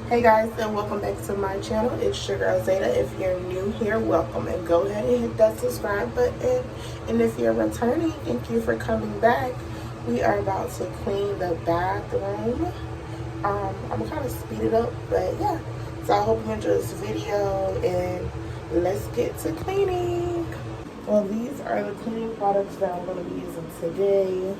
Hey guys, and welcome back to my channel. It's your girl Zeta. If you're new here, welcome, and go ahead and hit that subscribe button. And if you're returning, thank you for coming back. We are about to clean the bathroom. I'm gonna kind of speed it up, but yeah. So I hope you enjoy this video, and let's get to cleaning. Well, these are the cleaning products that I'm gonna be using today.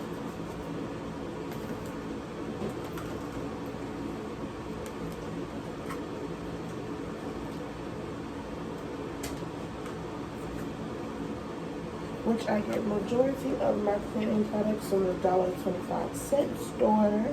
Which I get majority of my cleaning products from the $1.25 store.